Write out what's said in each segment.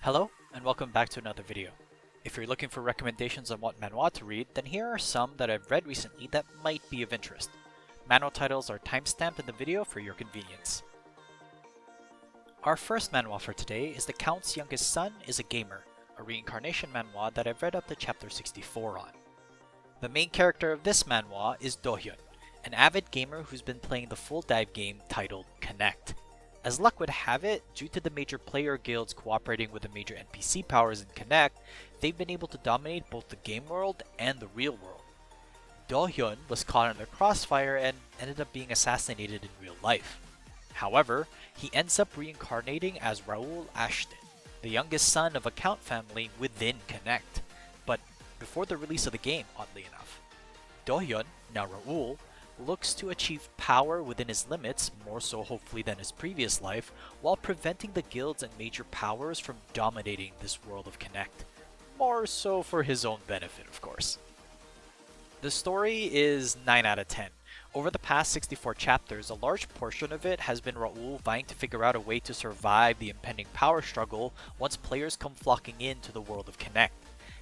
Hello, and welcome back to another video. If you're looking for recommendations on what manhwa to read, then here are some that I've read recently that might be of interest. Manhwa titles are timestamped in the video for your convenience. Our first manhwa for today is The Count's Youngest Son is a Gamer, a reincarnation manhwa that I've read up to chapter 64 on. The main character of this manhwa is Do-hyun, an avid gamer who's been playing the full dive game titled Connect. As luck would have it, due to the major player guilds cooperating with the major NPC powers in Connect, they've been able to dominate both the game world and the real world. Do-hyun was caught in their crossfire and ended up being assassinated in real life. However, he ends up reincarnating as Raoul Ashton, the youngest son of a Count family within Connect. But before the release of the game, oddly enough, Do-hyun, now Raoul, looks to achieve power within his limits, more so hopefully than his previous life, while preventing the guilds and major powers from dominating this world of Connect. More so for his own benefit, of course. The story is 9 out of 10. Over the past 64 chapters, a large portion of it has been Raoul vying to figure out a way to survive the impending power struggle once players come flocking into the world of Connect.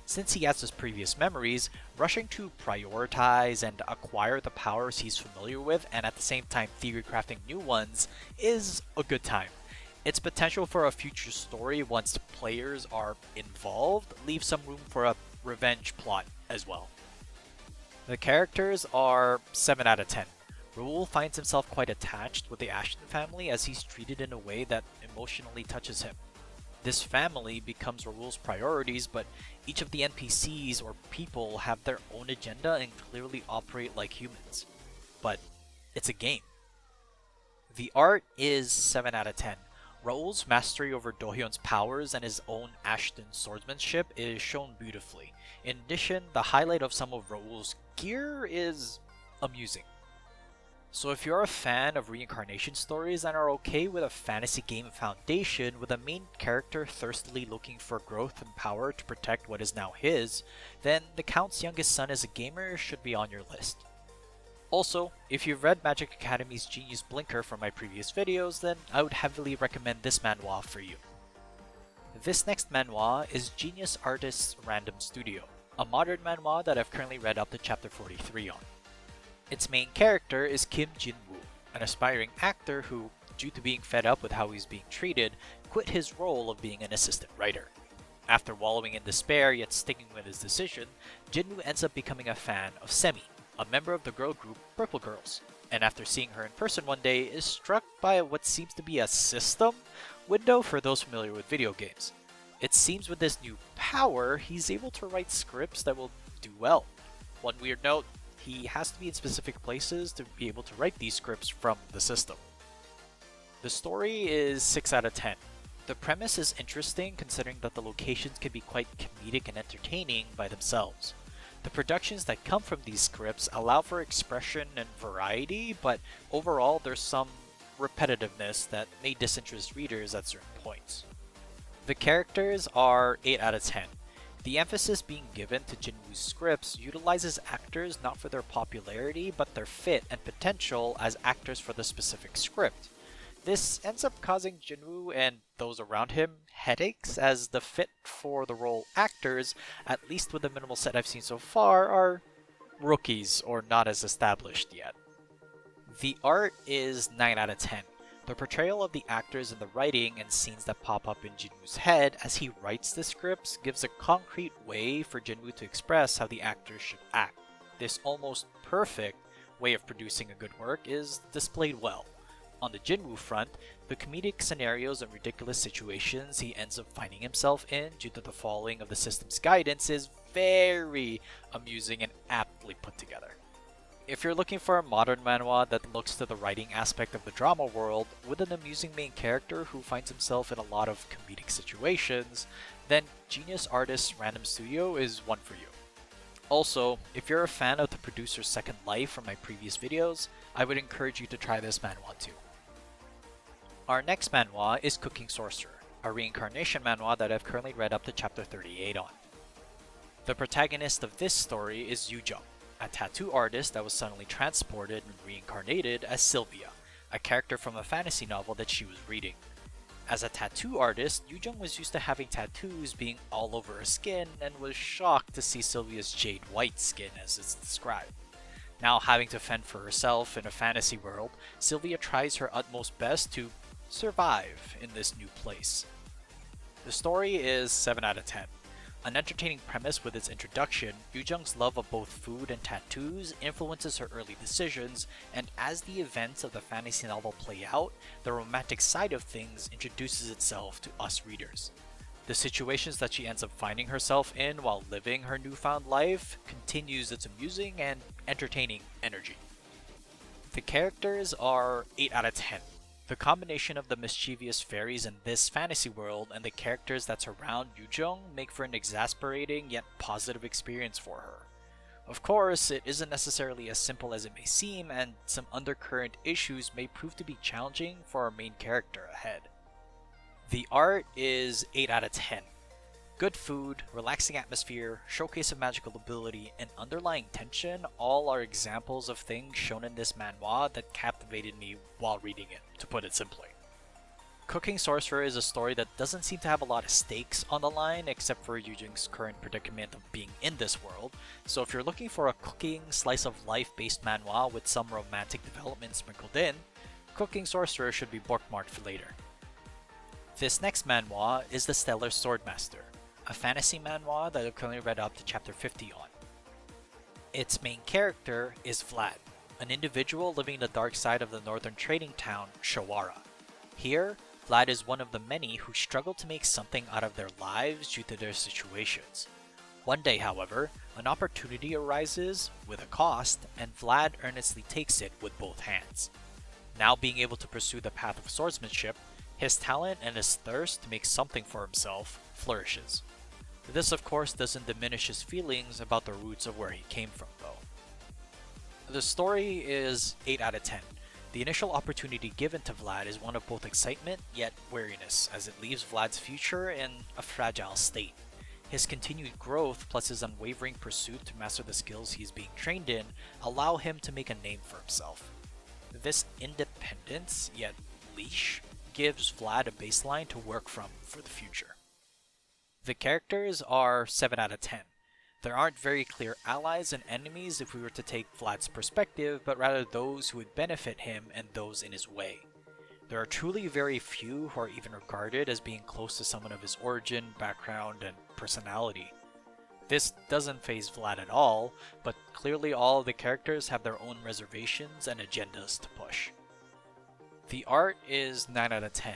Since he has his previous memories, rushing to prioritize and acquire the powers he's familiar with and at the same time theory crafting new ones is a good time. Its potential for a future story once players are involved leaves some room for a revenge plot as well. The characters are 7 out of 10. Raoul finds himself quite attached with the Ashton family as he's treated in a way that emotionally touches him. This family becomes Raoul's priorities, but each of the NPCs or people have their own agenda and clearly operate like humans. But it's a game. The art is 7 out of 10. Raoul's mastery over Do-hyun's powers and his own Ashton swordsmanship is shown beautifully. In addition, the highlight of some of Raoul's gear is amusing. So if you're a fan of reincarnation stories and are okay with a fantasy game foundation with a main character thirstily looking for growth and power to protect what is now his, then The Count's Youngest Son is a Gamer should be on your list. Also, if you've read Magic Academy's Genius Blinker from my previous videos, then I would heavily recommend this manhwa for you. This next manhwa is Genius Artist's Random Studio, a modern manhwa that I've currently read up to chapter 43 on. Its main character is Kim Jin-woo, an aspiring actor who, due to being fed up with how he's being treated, quit his role of being an assistant writer. After wallowing in despair yet sticking with his decision, Jin-woo ends up becoming a fan of Semi, a member of the girl group Purple Girls, and after seeing her in person one day is struck by what seems to be a system window for those familiar with video games. It seems with this new power, he's able to write scripts that will do well. One weird note, he has to be in specific places to be able to write these scripts from the system. The story is 6 out of 10. The premise is interesting considering that the locations can be quite comedic and entertaining by themselves. The productions that come from these scripts allow for expression and variety, but overall there's some repetitiveness that may disinterest readers at certain points. The characters are 8 out of 10. The emphasis being given to Jin-woo's scripts utilizes actors not for their popularity but their fit and potential as actors for the specific script. This ends up causing Jin-woo and those around him headaches as the fit for the role actors, at least with the minimal set I've seen so far, are rookies or not as established yet. The art is 9 out of 10. The portrayal of the actors in the writing and scenes that pop up in Jin-woo's head as he writes the scripts gives a concrete way for Jin-woo to express how the actors should act. This almost perfect way of producing a good work is displayed well. On the Jin-woo front, the comedic scenarios and ridiculous situations he ends up finding himself in due to the following of the system's guidance is very amusing and aptly put together. If you're looking for a modern manhwa that looks to the writing aspect of the drama world with an amusing main character who finds himself in a lot of comedic situations, then Genius Artist's Random Studio is one for you. Also, if you're a fan of the producer's Second Life from my previous videos, I would encourage you to try this manhwa too. Our next manhwa is Cooking Sorcerer, a reincarnation manhwa that I've currently read up to chapter 38 on. The protagonist of this story is Yoo-jung, a tattoo artist that was suddenly transported and reincarnated as Sylvia, a character from a fantasy novel that she was reading. As a tattoo artist, Yoo-jung was used to having tattoos being all over her skin and was shocked to see Sylvia's jade white skin as it's described. Now having to fend for herself in a fantasy world, Sylvia tries her utmost best to survive in this new place. The story is 7 out of 10. An entertaining premise with its introduction, Yoo-jung's love of both food and tattoos influences her early decisions, and as the events of the fantasy novel play out, the romantic side of things introduces itself to us readers. The situations that she ends up finding herself in while living her newfound life continues its amusing and entertaining energy. The characters are 8 out of 10. The combination of the mischievous fairies in this fantasy world and the characters that surround Yoo-jung make for an exasperating yet positive experience for her. Of course, it isn't necessarily as simple as it may seem, and some undercurrent issues may prove to be challenging for our main character ahead. The art is 8 out of 10. Good food, relaxing atmosphere, showcase of magical ability, and underlying tension all are examples of things shown in this manhwa that captivated me while reading it, to put it simply. Cooking Sorcerer is a story that doesn't seem to have a lot of stakes on the line except for Yoo-jung's current predicament of being in this world, so if you're looking for a cooking, slice-of-life based manhwa with some romantic development sprinkled in, Cooking Sorcerer should be bookmarked for later. This next manhwa is the Stellar Swordmaster, a fantasy manhwa that I've currently read up to chapter 50 on. Its main character is Vlad, an individual living in the dark side of the northern trading town, Shawara. Here, Vlad is one of the many who struggle to make something out of their lives due to their situations. One day, however, an opportunity arises with a cost, and Vlad earnestly takes it with both hands. Now being able to pursue the path of swordsmanship, his talent and his thirst to make something for himself flourishes. This of course doesn't diminish his feelings about the roots of where he came from though. The story is 8 out of 10. The initial opportunity given to Vlad is one of both excitement yet wariness, as it leaves Vlad's future in a fragile state. His continued growth plus his unwavering pursuit to master the skills he is being trained in allow him to make a name for himself. This independence yet leash gives Vlad a baseline to work from for the future. The characters are 7 out of 10. There aren't very clear allies and enemies if we were to take Vlad's perspective, but rather those who would benefit him and those in his way. There are truly very few who are even regarded as being close to someone of his origin, background, and personality. This doesn't faze Vlad at all, but clearly all of the characters have their own reservations and agendas to push. The art is 9 out of 10.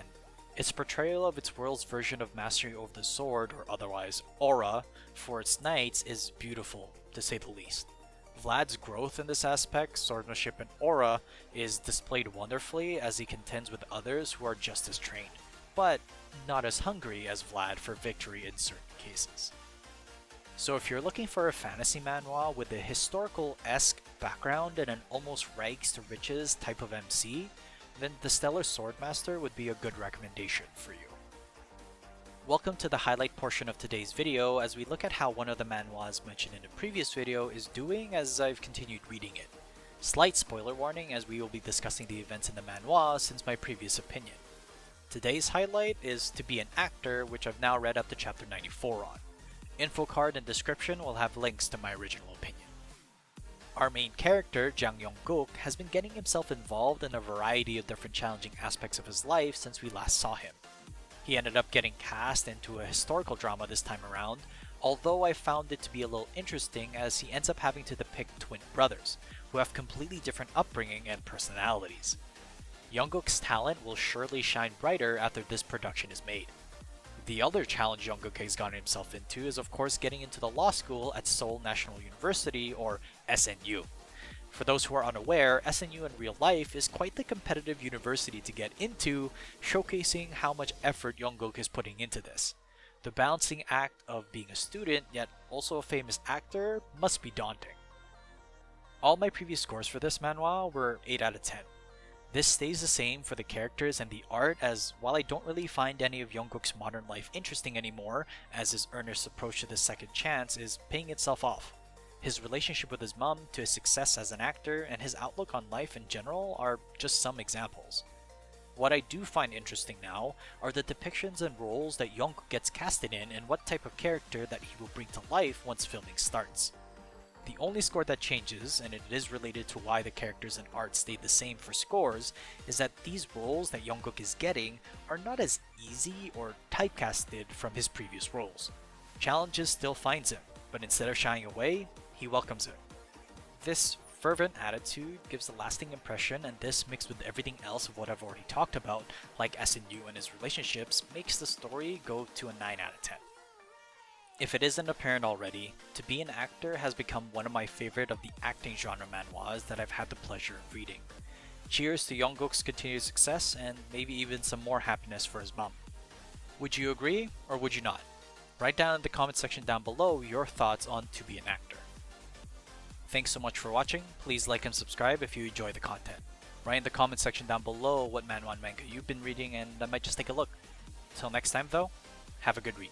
Its portrayal of its world's version of mastery over the sword, or otherwise aura, for its knights is beautiful, to say the least. Vlad's growth in this aspect, swordsmanship and aura, is displayed wonderfully as he contends with others who are just as trained, but not as hungry as Vlad for victory in certain cases. So if you're looking for a fantasy manhwa with a historical-esque background and an almost rags to riches type of MC, then the Stellar Swordmaster would be a good recommendation for you. Welcome to the highlight portion of today's video as we look at how one of the manhwas mentioned in the previous video is doing as I've continued reading it. Slight spoiler warning as we will be discussing the events in the manhwa since my previous opinion. Today's highlight is To Be an Actor, which I've now read up to chapter 94 on. Info card and description will have links to my original opinion. Our main character, Jang Yong-guk, has been getting himself involved in a variety of different challenging aspects of his life since we last saw him. He ended up getting cast into a historical drama this time around, although I found it to be a little interesting as he ends up having to depict twin brothers, who have completely different upbringing and personalities. Yong-guk's talent will surely shine brighter after this production is made. The other challenge Yong-guk has gotten himself into is of course getting into the law school at Seoul National University, or SNU. For those who are unaware, SNU in real life is quite the competitive university to get into, showcasing how much effort Yong-guk is putting into this. The balancing act of being a student yet also a famous actor must be daunting. All my previous scores for this manhwa were 8 out of 10. This stays the same for the characters and the art, as while I don't really find any of Yong-guk's modern life interesting anymore, as his earnest approach to the second chance is paying itself off. His relationship with his mom, to his success as an actor, and his outlook on life in general are just some examples. What I do find interesting now are the depictions and roles that Jungkook gets casted in and what type of character that he will bring to life once filming starts. The only score that changes, and it is related to why the characters and art stayed the same for scores, is that these roles that Jungkook is getting are not as easy or typecasted from his previous roles. Challenges still finds him, but instead of shying away, he welcomes it. This fervent attitude gives a lasting impression, and this mixed with everything else of what I've already talked about, like SNU and his relationships, makes the story go to a 9 out of 10. If it isn't apparent already, To Be an Actor has become one of my favorite of the acting genre manhwas that I've had the pleasure of reading. Cheers to Jungkook's continued success and maybe even some more happiness for his mom. Would you agree or would you not? Write down in the comment section down below your thoughts on To Be an Actor. Thanks so much for watching. Please like and subscribe if you enjoy the content. Write in the comment section down below what manhwa and manga you've been reading and I might just take a look. Till next time though, have a good read.